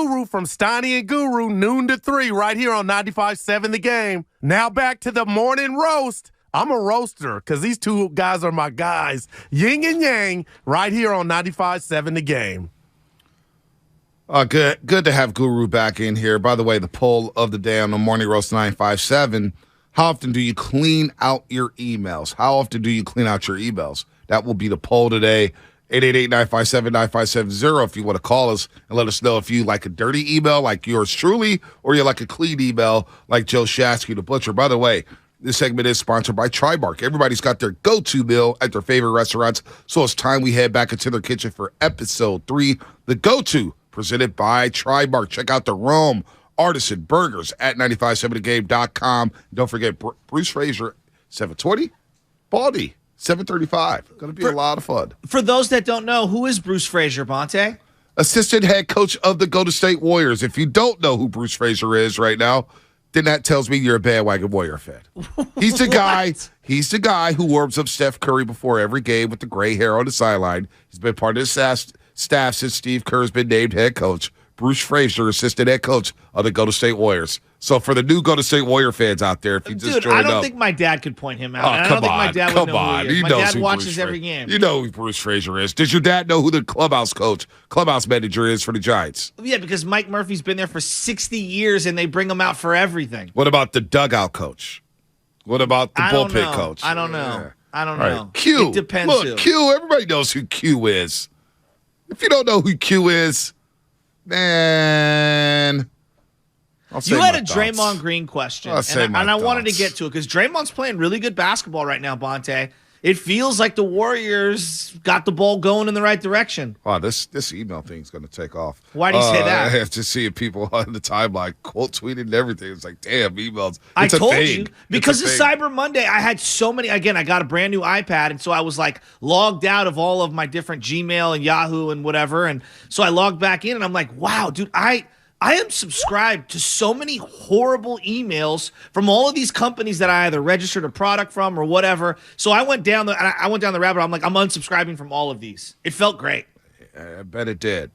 Guru from Steiny and Guru, noon to 3, right here on 95.7 The Game. Now back to the morning roast. I'm a roaster because these two guys are my guys. Yin and yang, right here on 95.7 The Game. Good to have Guru back in here. By the way, the poll of the day on the Morning Roast 957, how often do you clean out your emails? How often do you clean out your emails? That will be the poll today. 888-957-9570 if you want to call us and let us know if you like a dirty email like yours truly or you like a clean email like Joe Shasky the Butcher. By the way, this segment is sponsored by Tribark. Everybody's got their go-to meal at their favorite restaurants, so it's time we head back into their kitchen for episode 3, The Go-To, presented by Tribark. Check out the Rome Artisan Burgers at 957thegame.com. Don't forget Bruce Fraser, 720, Baldy, 735. Going to be a lot of fun. For those that don't know, who is Bruce Fraser, Bonte? Assistant head coach of the Golden State Warriors. If you don't know who Bruce Fraser is right now, then that tells me you're a bandwagon Warrior fan. He's the guy. He's the guy who warms up Steph Curry before every game with the gray hair on the sideline. He's been part of the staff since Steve Kerr's been named head coach. Bruce Fraser, assistant head coach of the Golden State Warriors. So for the new Golden State Warrior fans out there, if you just joined up. I don't think my dad could point him out. Oh, I don't think my dad would know who he is. My dad watches every game. You know who Bruce Fraser is. Does your dad know who the clubhouse manager is for the Giants? Yeah, because Mike Murphy's been there for 60 years, and they bring him out for everything. What about the dugout coach? What about the bullpen coach? I don't know. Yeah. I don't know. Right. Q. It depends. Look, Q, everybody knows who Q is. If you don't know who Q is, man, you had a Draymond Green question, and I thoughts. wanted to get to it because Draymond's playing really good basketball right now, Bonte. It feels like the Warriors got the ball going in the right direction. Wow, this email thing's going to take off. Why do you say that? I have to see people on the timeline quote tweeting and everything. It's like, damn, emails. I told you. Because of Cyber Monday, I had so many. Again, I got a brand new iPad, and so I was like logged out of all of my different Gmail and Yahoo and whatever. And so I logged back in, and I'm like, wow, dude, I am subscribed to so many horrible emails from all of these companies that I either registered a product from or whatever. So I went down the rabbit hole. I'm like, I'm unsubscribing from all of these. It felt great. I bet it did.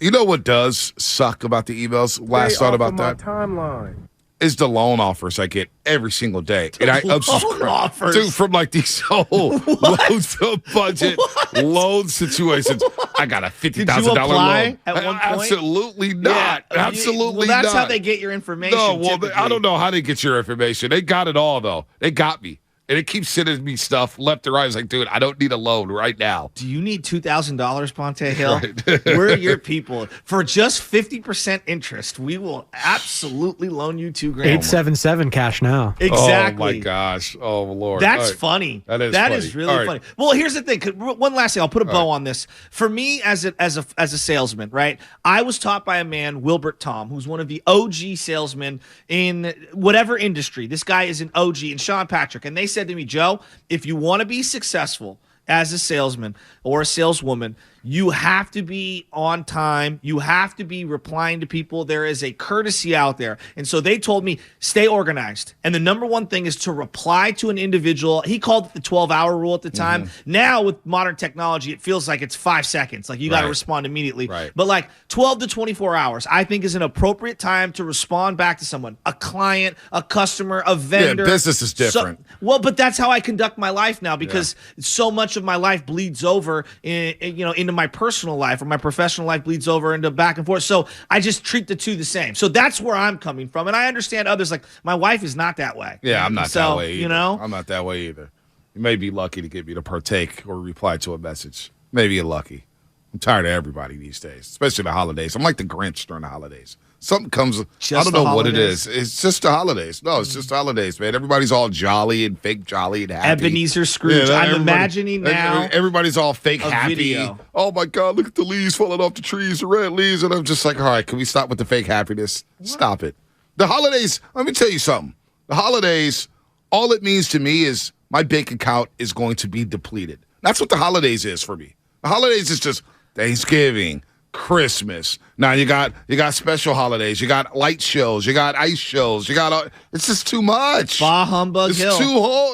You know what does suck about the emails? Last thought about that. Timeline. Is the loan offers I get every single day. And I loan offers? Dude, from like these whole low to budget loan situations. I got a $50,000 loan. At one point? Absolutely not. Yeah. Absolutely that's not. how they get your information. No, well, typically. I don't know how they get your information. They got it all, though. They got me. And it keeps sending me stuff left or right. I was like, dude, I don't need a loan right now. Do you need $2,000, Ponte Hill? Right. We're your people. For just 50% interest, we will absolutely loan you $2,000. 877 cash now. Exactly. Oh, my gosh. Oh, Lord. That's funny. That is That funny. is really funny. Well, here's the thing. One last thing. I'll put a bow on this. For me, as a salesman, right? I was taught by a man, Wilbert Tom, who's one of the OG salesmen in whatever industry. This guy is an OG, and Sean Patrick. And they said to me, Joe, if you want to be successful as a salesman or a saleswoman, you have to be on time. You have to be replying to people. There is a courtesy out there. And so they told me, stay organized. And the number one thing is to reply to an individual. He called it the 12-hour rule at the time. Now with modern technology, it feels like it's 5 seconds. Like you got to respond immediately. Right. But like 12 to 24 hours, I think is an appropriate time to respond back to someone, a client, a customer, a vendor. Yeah, business is different. But that's how I conduct my life now because so much of my life bleeds over into my personal life, or my professional life bleeds over into back and forth. So I just treat the two the same. So that's where I'm coming from. And I understand others, like my wife is not that way. Yeah, I'm not that way either. You know? I'm not that way either. You may be lucky to get me to partake or reply to a message. Maybe you're lucky. I'm tired of everybody these days, especially the holidays. I'm like the Grinch during the holidays. Something comes, I don't know what it is. It's just the holidays. No, it's just the holidays, man. Everybody's all jolly and fake jolly and happy. Ebenezer Scrooge. I'm imagining now. Everybody's all fake happy. Video. Oh, my God, look at the leaves falling off the trees, the red leaves. And I'm just like, all right, can we stop with the fake happiness? What? Stop it. The holidays, let me tell you something. The holidays, all it means to me is my bank account is going to be depleted. That's what the holidays is for me. The holidays is just Thanksgiving, Christmas. Now you got special holidays. You got light shows. You got ice shows. It's just too much. Bah humbug hill.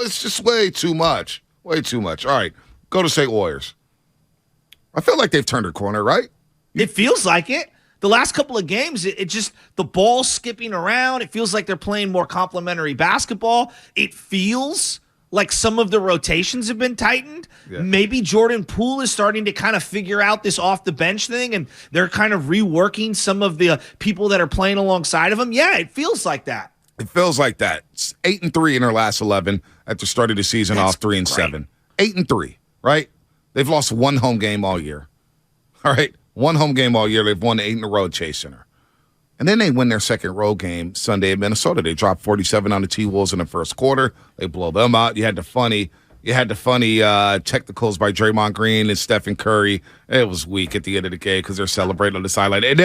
It's just way too much. Way too much. All right, go to State Warriors. I feel like they've turned a corner, right? It feels like it. the last couple of games, it just the ball's skipping around. It feels like they're playing more complementary basketball. It feels like some of the rotations have been tightened. Yeah. Maybe Jordan Poole is starting to kind of figure out this off the bench thing, and they're kind of reworking some of the people that are playing alongside of him. Yeah, it feels like that. It feels like that. It's 8-3 in their last 11 at the start of the season. That's off 3-7. 8-3, right? They've lost one home game all year. All right, one home game all year. They've won 8 in a row at Chase Center. And then they win their second road game Sunday in Minnesota. They dropped 47 on the T-Wolves in the first quarter. They blow them out. You had the funny technicals by Draymond Green and Stephen Curry. It was weak at the end of the game because they're celebrating on the sideline. And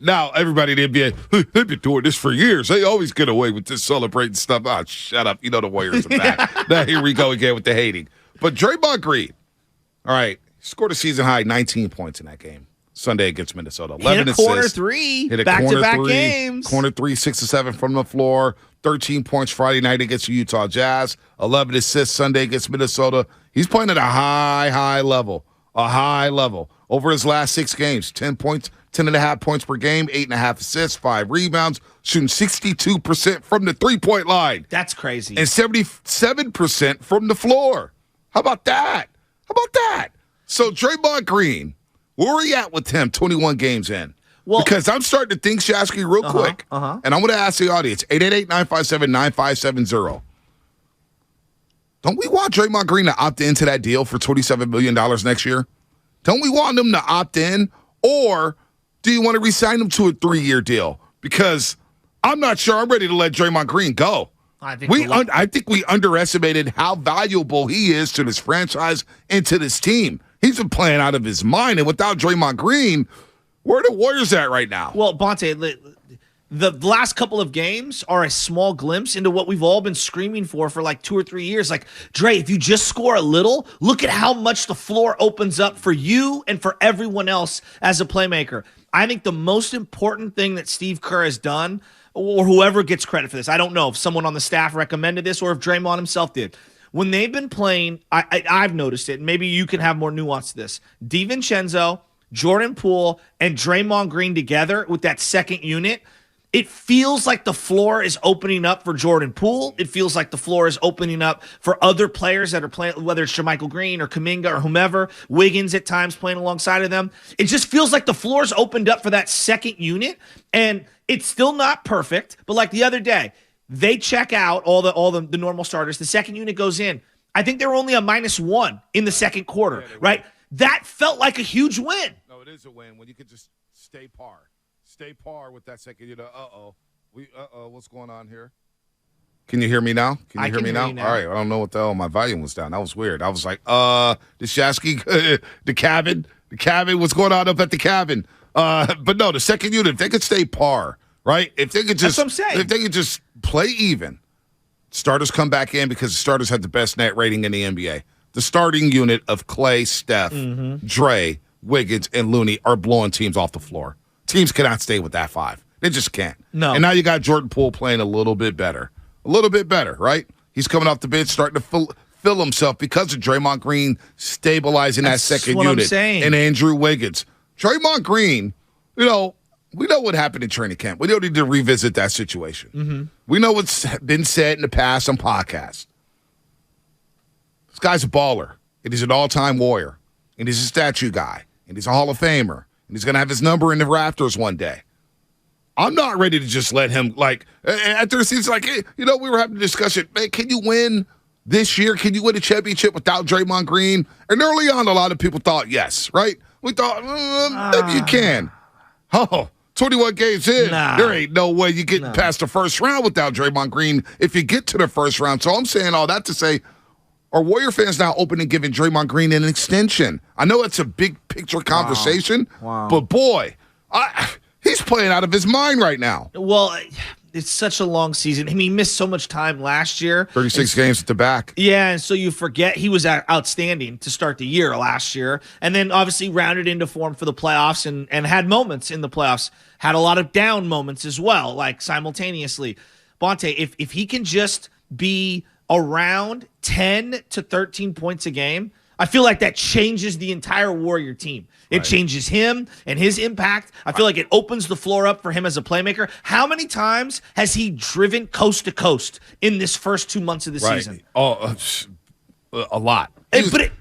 now everybody in the NBA, they've been doing this for years. They always get away with this celebrating stuff. Oh, shut up. You know the Warriors are back. Now here we go again with the hating. But Draymond Green, all right, scored a season-high 19 points in that game. Sunday against Minnesota. 11 assists. Corner three. Hit a back-to-back corner three, games. Corner 3, 6-7 from the floor. 13 points Friday night against the Utah Jazz. 11 assists Sunday against Minnesota. He's playing at a high level. A high level. Over his last 6 games, 10 points, 10.5 points per game, 8.5 assists, 5 rebounds, shooting 62% from the three-point line. That's crazy. And 77% from the floor. How about that? So Draymond Green, where are we at with him 21 games in? Well, because I'm starting to think, Shasky, real quick. And I'm going to ask the audience, 888-957-9570. Don't we want Draymond Green to opt into that deal for $27 million next year? Don't we want him to opt in? Or do you want to re-sign him to a 3-year deal? Because I'm not sure I'm ready to let Draymond Green go. I think we underestimated how valuable he is to this franchise and to this team. He's been playing out of his mind, and without Draymond Green, where are the Warriors at right now? Well, Bonte, the last couple of games are a small glimpse into what we've all been screaming for like 2 or 3 years. Like, Dre, if you just score a little, look at how much the floor opens up for you and for everyone else as a playmaker. I think the most important thing that Steve Kerr has done, or whoever gets credit for this, I don't know if someone on the staff recommended this or if Draymond himself did. When they've been playing, I've noticed it, and maybe you can have more nuance to this. DiVincenzo, Jordan Poole, and Draymond Green together with that second unit, it feels like the floor is opening up for Jordan Poole. It feels like the floor is opening up for other players that are playing, whether it's JaMychal Green or Kuminga or whomever, Wiggins at times playing alongside of them. It just feels like the floor's opened up for that second unit, and it's still not perfect, but like the other day, they check out all the normal starters. The second unit goes in. I think they were only a -1 in the second quarter, right? That felt like a huge win. No, it is a win when you could just stay par. Stay par with that second unit. What's going on here? Can you hear me now? Can you hear me now? All right, I don't know what the hell, my volume was down. That was weird. I was like, the Shasky, the cabin, what's going on up at the cabin? But no, the second unit, if they could stay par, right? If they could just, that's what I'm saying. If they could just play even, starters come back in because the starters have the best net rating in the NBA. The starting unit of Clay, Steph, Dre, Wiggins, and Looney are blowing teams off the floor. Teams cannot stay with that 5. They just can't. No. And now you got Jordan Poole playing a little bit better. Right? He's coming off the bench, starting to fill himself because of Draymond Green stabilizing that second unit. And Andrew Wiggins. Draymond Green, we know what happened in training camp. We don't need to revisit that situation. We know what's been said in the past on podcasts. This guy's a baller, and he's an all-time Warrior, and he's a statue guy, and he's a Hall of Famer, and he's going to have his number in the rafters one day. I'm not ready to just let him, after the season, we were having a discussion, man, can you win this year? Can you win a championship without Draymond Green? And early on, a lot of people thought yes, right? We thought, maybe you can. 21 games in, there ain't no way you get past the first round without Draymond Green if you get to the first round. So I'm saying all that to say, are Warrior fans now open and giving Draymond Green an extension? I know it's a big picture conversation, but boy, he's playing out of his mind right now. Well, it's such a long season. I mean, he missed so much time last year. 36 games at the back. Yeah, and so you forget he was outstanding to start the year last year, and then obviously rounded into form for the playoffs and had moments in the playoffs, had a lot of down moments as well, like simultaneously. Bonte, if he can just be around 10 to 13 points a game, I feel like that changes the entire Warrior team. It changes him and his impact. I feel like it opens the floor up for him as a playmaker. How many times has he driven coast to coast in this first 2 months of the season? Oh, a lot.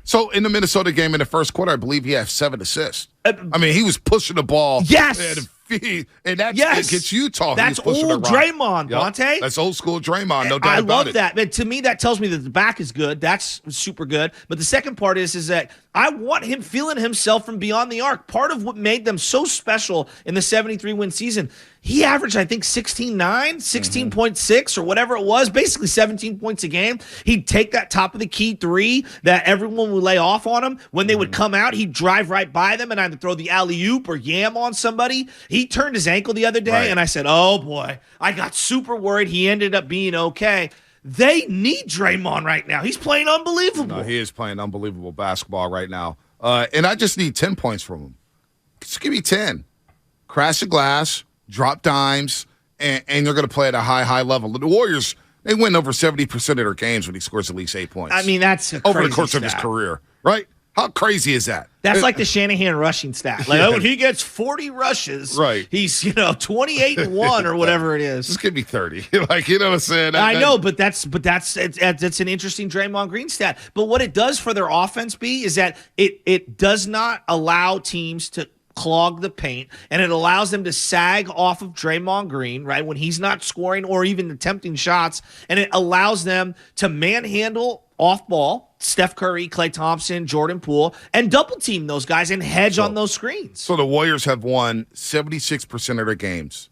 So in the Minnesota game in the first quarter, I believe he had 7 assists. I mean, he was pushing the ball. Yes. And that gets you talking. That's old Draymond, Bonte. That's old school Draymond, no doubt I about love it. that. But to me, that tells me that the back is good. That's super good. But the second part is that I want him feeling himself from beyond the arc. Part of what made them so special in the 73-win season, he averaged, I think, 16.9, 16.6 or whatever it was, basically 17 points a game. He'd take that top of the key three that everyone would lay off on him. When they would come out, he'd drive right by them and either throw the alley-oop or yam on somebody. He turned his ankle the other day, and I said, oh, boy, I got super worried. He ended up being okay. They need Draymond right now. He's playing unbelievable. No, he is playing unbelievable basketball right now. And I just need 10 points from him. Just give me 10. Crash the glass, drop dimes, and they're going to play at a high level. The Warriors, they win over 70% of their games when he scores at least 8 points. I mean, that's a over the crazy course stat. of his career, right? How crazy is that? That's like the Shanahan rushing stat. Like, when he gets 40 rushes, he's 28-1 or whatever it is. Just give me 30. Like, you know what I'm saying? I know, but that's an interesting Draymond Green stat. But what it does for their offense, B, is that it does not allow teams to clog the paint, and it allows them to sag off of Draymond Green, right, when he's not scoring or even attempting shots, and it allows them to manhandle off ball Steph Curry, Klay Thompson, Jordan Poole, and double team those guys and hedge on those screens. So the Warriors have won 76% of their games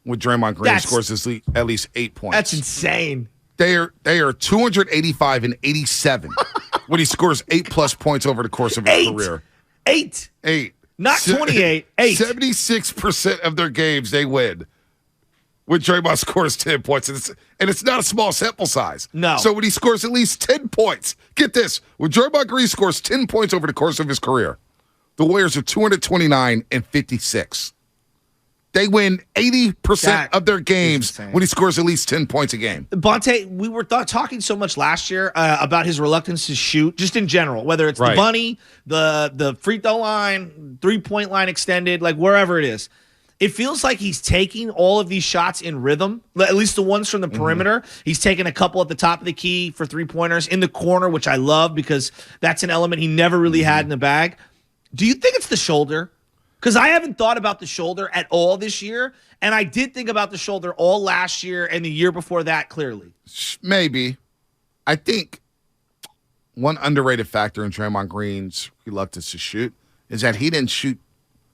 with Draymond Green scores at least 8 points. That's insane. They are 285 and 87 when he scores 8+ points over the course of his career. Eight. Not 28, 8. 76% of their games they win when Draymond scores 10 points. And it's not a small sample size. No. So when he scores at least 10 points, get this, when Draymond Green scores 10 points over the course of his career, the Warriors are 229 and 56. They win 80% of their games when he scores at least 10 points a game. Bonte, we were talking so much last year about his reluctance to shoot, just in general, whether it's the bunny, the free throw line, three-point line extended, like wherever it is. It feels like he's taking all of these shots in rhythm, at least the ones from the perimeter. He's taking a couple at the top of the key for three-pointers in the corner, which I love because that's an element he never really had in the bag. Do you think it's the shoulder? Because I haven't thought about the shoulder at all this year, and I did think about the shoulder all last year and the year before that, clearly. Maybe. I think one underrated factor in Draymond Green's reluctance to shoot is that he didn't shoot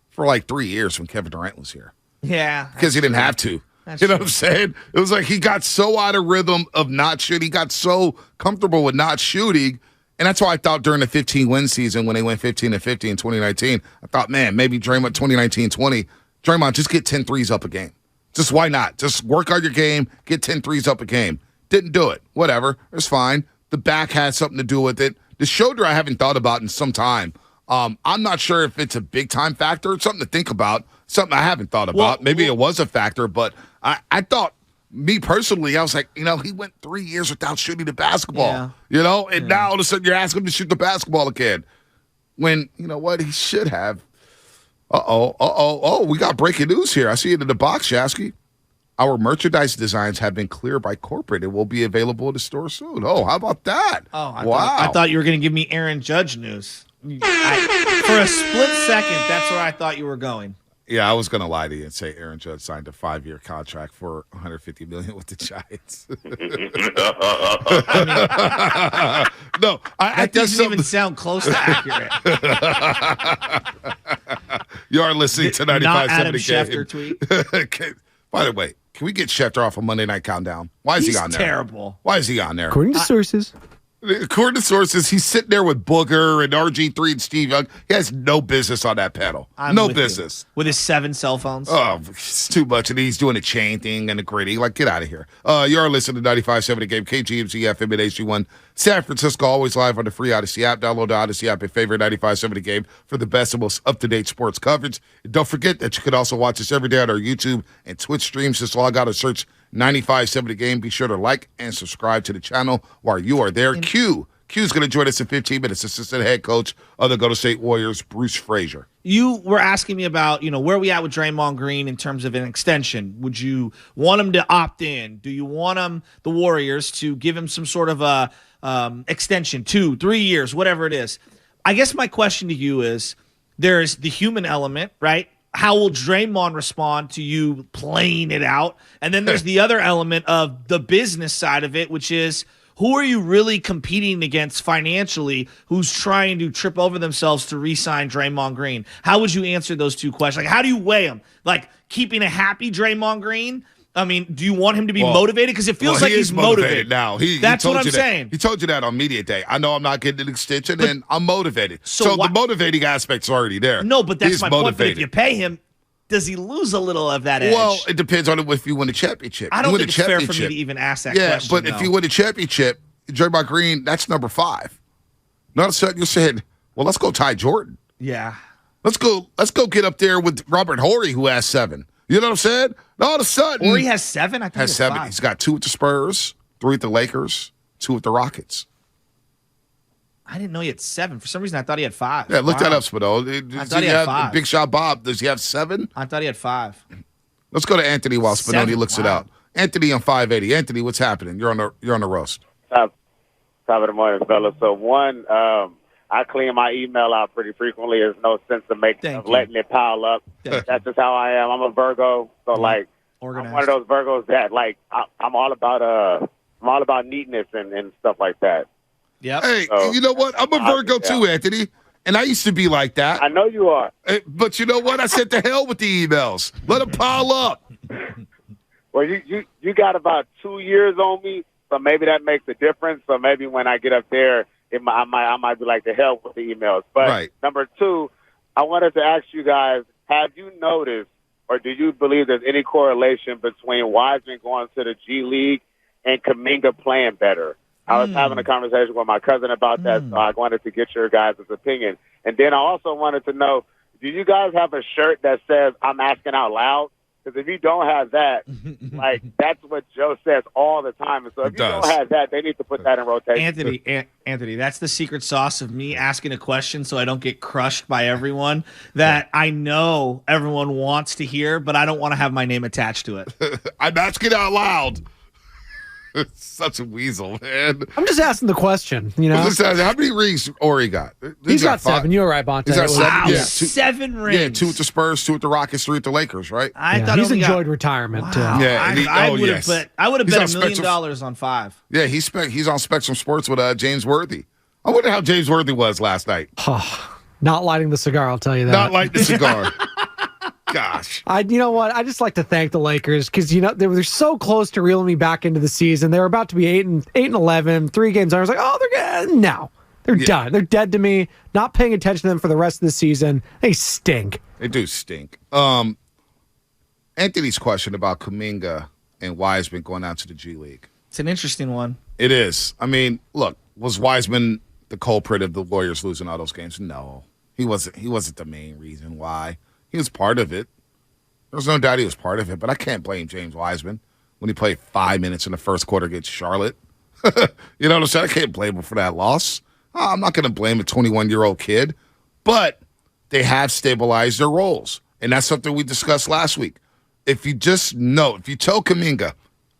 for like 3 years when Kevin Durant was here. Yeah. Because he didn't have to. You know what I'm saying? It was like he got so out of rhythm of not shooting. He got so comfortable with not shooting. And that's why I thought during the 15-win season when they went 15-50 in 2019, I thought, man, maybe Draymond 2019-20, Draymond, just get 10 threes up a game. Just why not? Just work on your game, get 10 threes up a game. Didn't do it. Whatever. It's fine. The back had something to do with it. The shoulder I haven't thought about in some time. I'm not sure if it's a big-time factor. It's something to think about. Something I haven't thought about. Maybe it was a factor, but I thought, me personally, I was like, he went 3 years without shooting the basketball, and now all of a sudden you're asking him to shoot the basketball again. When, you know what, he should have. We got breaking news here. I see it in the box, Shasky. Our merchandise designs have been cleared by corporate and will be available in the store soon. Oh, how about that? Oh, I thought you were going to give me Aaron Judge news. For a split second, that's where I thought you were going. Yeah, I was going to lie to you and say Aaron Judge signed a 5-year contract for $150 million with the Giants. No, that doesn't even sound close to accurate. You are listening to 95.7 Not Adam Game. Schefter tweet. By the way, can we get Schefter off a Monday Night Countdown? Why is he on there? He's terrible. Why is he on there? According to sources. According to sources, he's sitting there with Booger and RG3 and Steve Young. He has no business on that panel. No business. With his 7 cell phones. Oh, it's too much. And he's doing a chain thing and a gritty. Like, get out of here. You are listening to 95.7 The Game, KGMZ FM at HD1. San Francisco, always live on the free Odyssey app. Download the Odyssey app and favorite 95.7 The Game for the best and most up-to-date sports coverage. And don't forget that you can also watch us every day on our YouTube and Twitch streams. Just log out and search 95.7 The Game. Be sure to like and subscribe to the channel while you are there. Q's going to join us in 15 minutes. Assistant head coach of the Golden State Warriors, Bruce Fraser. You were asking me about, where we at with Draymond Green in terms of an extension. Would you want him to opt in? Do you want the Warriors, to give him some sort of a extension, 2-3 years, whatever it is? I guess my question to you is, there's the human element, right? How will Draymond respond to you playing it out? And then there's the other element of the business side of it, which is, who are you really competing against financially, who's trying to trip over themselves to re-sign Draymond Green? How would you answer those two questions? Like, how do you weigh them? Like, keeping a happy Draymond Green? I mean, do you want him to be motivated? Because it feels like he's motivated now. That's what I'm saying. He told you that on media day. I know I'm not getting an extension, and I'm motivated. So the motivating aspect's already there. No, but that's my point. But if you pay him, does he lose a little of that edge? Well, it depends on if you win a championship. I don't think it's fair for me to even ask that question. Yeah, but if you win a championship, Draymond Green, that's number 5. Not all of a sudden you're saying, well, let's go Ty Jordan. Yeah. Let's go get up there with Robert Horry, who has 7. You know what I'm saying? All of a sudden, Horry has 7? I think has 7. 5. He's got 2 with the Spurs, 3 with the Lakers, 2 with the Rockets. I didn't know he had 7. For some reason, I thought he had 5. Yeah, look that up, Spano. I thought he had 5. Big Shot Bob, does he have 7? I thought he had 5. Let's go to Anthony while Spinoni 7? looks it out. Anthony on 580. Anthony, what's happening? You're on the roast. Top of the morning, fellas. So one, I clean my email out pretty frequently. There's no sense of letting it pile up. That's just how I am. I'm a Virgo, so Organized. I'm one of those Virgos that I'm all about neatness and stuff like that. Yep. Hey, you know what? I'm a Virgo too, Anthony. And I used to be like that. I know you are. But you know what? I said to hell with the emails. Let them pile up. Well, you got about 2 years on me, so maybe that makes a difference. So maybe when I get up there, I might be like, the hell with the emails. But Number 2, I wanted to ask you guys, have you noticed or do you believe there's any correlation between Wiseman going to the G League and Kuminga playing better? I was having a conversation with my cousin about that, so I wanted to get your guys' opinion. And then I also wanted to know, do you guys have a shirt that says, I'm asking out loud? Because if you don't have that, that's what Joe says all the time. And so if you don't have that, they need to put that in rotation. Anthony, that's the secret sauce of me asking a question so I don't get crushed by everyone that I know everyone wants to hear, but I don't want to have my name attached to it. I'm asking out loud. Such a weasel, man. I'm just asking the question, Listen, how many rings Ori got? He's got 7. You're right, Bonte. He's got 7. Wow, Yeah, 7 rings. Yeah, 2 with the Spurs, 2 with the Rockets, 3 with the Lakers, right? I thought he's enjoyed retirement, too. Wow. Yeah, I would have bet $1 million on 5. Yeah, he's on Spectrum Sports with James Worthy. I wonder how James Worthy was last night. Not lighting the cigar, I'll tell you that. Not lighting the cigar. Gosh. You know what? I just like to thank the Lakers because they were so close to reeling me back into the season. They were about to be 8-11, 3 games on. I was like, they're good. No, they're done. They're dead to me. Not paying attention to them for the rest of the season. They stink. They do stink. Anthony's question about Kuminga and Wiseman going out to the G League. It's an interesting one. It is. I mean, look, was Wiseman the culprit of the Warriors losing all those games? No, he wasn't. He wasn't the main reason why. He was part of it. There's no doubt he was part of it, but I can't blame James Wiseman when he played 5 minutes in the first quarter against Charlotte. You know what I'm saying? I can't blame him for that loss. I'm not going to blame a 21-year-old kid, but they have stabilized their roles, and that's something we discussed last week. If you just know, if you tell Kuminga,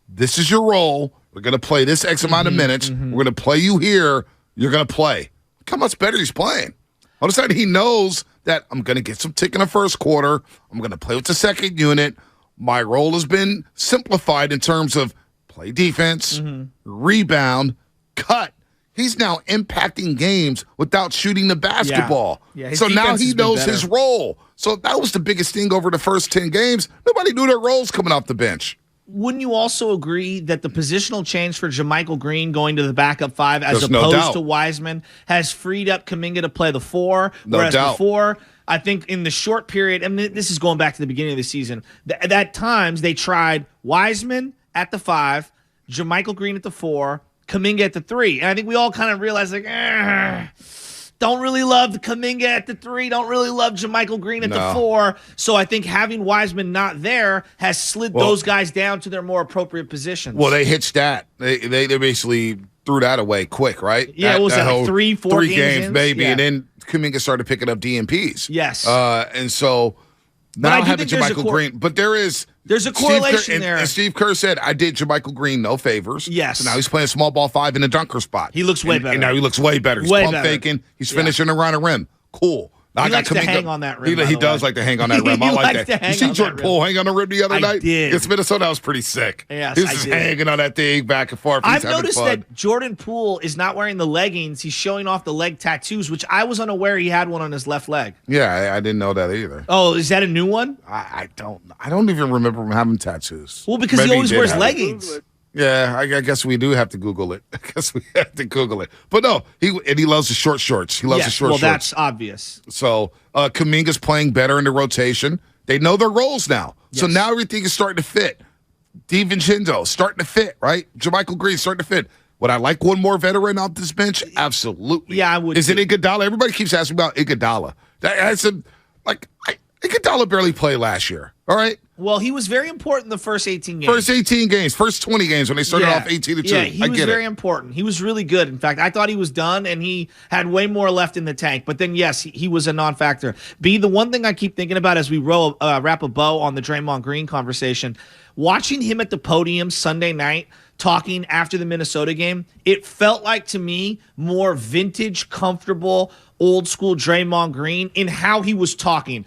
this is your role, we're going to play this X amount of minutes, we're going to play you here, you're going to play. Look how much better he's playing. All of a sudden, he knows that I'm going to get some tick in the first quarter. I'm going to play with the second unit. My role has been simplified in terms of play defense, rebound, cut. He's now impacting games without shooting the basketball. Yeah, so now he knows his role. So that was the biggest thing over the first 10 games. Nobody knew their roles coming off the bench. Wouldn't you also agree that the positional change for JaMychal Green going to the backup 5 as opposed to Wiseman has freed up Kuminga to play the 4? Whereas before, I think in the short period, and this is going back to the beginning of the season, at times they tried Wiseman at the 5, JaMychal Green at the 4, Kuminga at the 3. And I think we all kind of realized, don't really love Kuminga at the 3. Don't really love JaMychal Green at the 4. So I think having Wiseman not there has slid those guys down to their more appropriate positions. Well, they hitched that. They basically threw that away quick, right? Yeah, what was that, like 3-4 games in? maybe, Yeah. and then Kuminga started picking up DMPs. Yes. And so But I now do having think there's a JaMychal Green, but there's a correlation there. And Steve Kerr said, I did JaMychal Green no favors. Yes. So now he's playing small ball 5 in the dunker spot. He looks way better. And now he looks way better. He's Way pump better. faking. He's finishing around the rim. Cool. He likes to hang on that rim, by He the does way. like to hang on that rim. He I like likes to that. hang You see on Jordan that Poole rim. hang on the rim the other I night? did. Against Minnesota, that was pretty sick. Yes, he was I just did. hanging on that thing back and forth. He's I've having noticed fun. that Jordan Poole is not wearing the leggings. He's showing off the leg tattoos, which I was unaware he had one on his left leg. Yeah, I didn't know that either. Oh, is that a new one? I don't even remember him having tattoos. Well, because Maybe he always did wears have it. leggings. Yeah, I guess we do have to Google it. But no, he loves the short shorts. He loves the Yes, short well, shorts. that's obvious. So Kuminga's playing better in the rotation. They know their roles now. So Yes. now everything is starting to fit. DiVincenzo starting to fit, right? JaMychal Green starting to fit. Would I like one more veteran off this bench? Absolutely. Yeah, I would. Is it Iguodala? Everybody keeps asking about Iguodala. Iguodala barely played last year. All right. Well, he was very important the first 18 games. First 18 games, first 20 games when they started off 18-2. Yeah, he was very it. important. He was really good. In fact, I thought he was done, and he had way more left in the tank. But then, yes, he was a non-factor. B, the one thing I keep thinking about as we wrap a bow on the Draymond Green conversation, watching him at the podium Sunday night talking after the Minnesota game, it felt like to me more vintage, comfortable, old school Draymond Green in how he was talking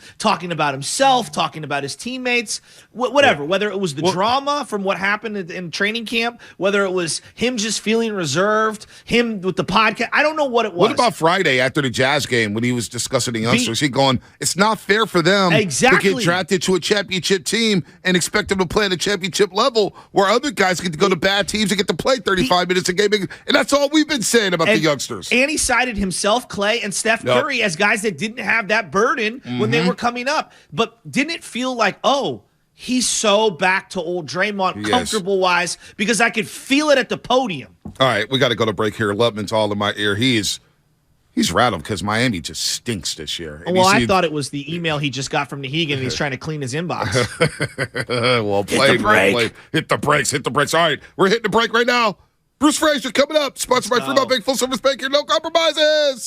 about himself, talking about his teammates, whatever, whether it was the drama from what happened in training camp, whether it was him just feeling reserved, him with the podcast. I don't know what it was. What about Friday after the Jazz game when he was discussing the youngsters? He going, it's not fair for them to get drafted to a championship team and expect them to play at a championship level where other guys get to go to bad teams and get to play 35 minutes a game. And that's all we've been saying about the youngsters. And he cited himself, Clay, and Steph Curry as guys that didn't have that burden when they were coming up. But didn't it feel like, oh, he's so back to old Draymond, comfortable-wise, because I could feel it at the podium. All right, we got to go to break here. Lubman's all in my ear. He's rattled because Miami just stinks this year. And well, I thought it was the email he just got from Nahegan, and he's trying to clean his inbox. Well played. Hit the brakes. All right, we're hitting the break right now. Bruce Fraser coming up, sponsored by Fremont Bank, full service bank here, no compromises.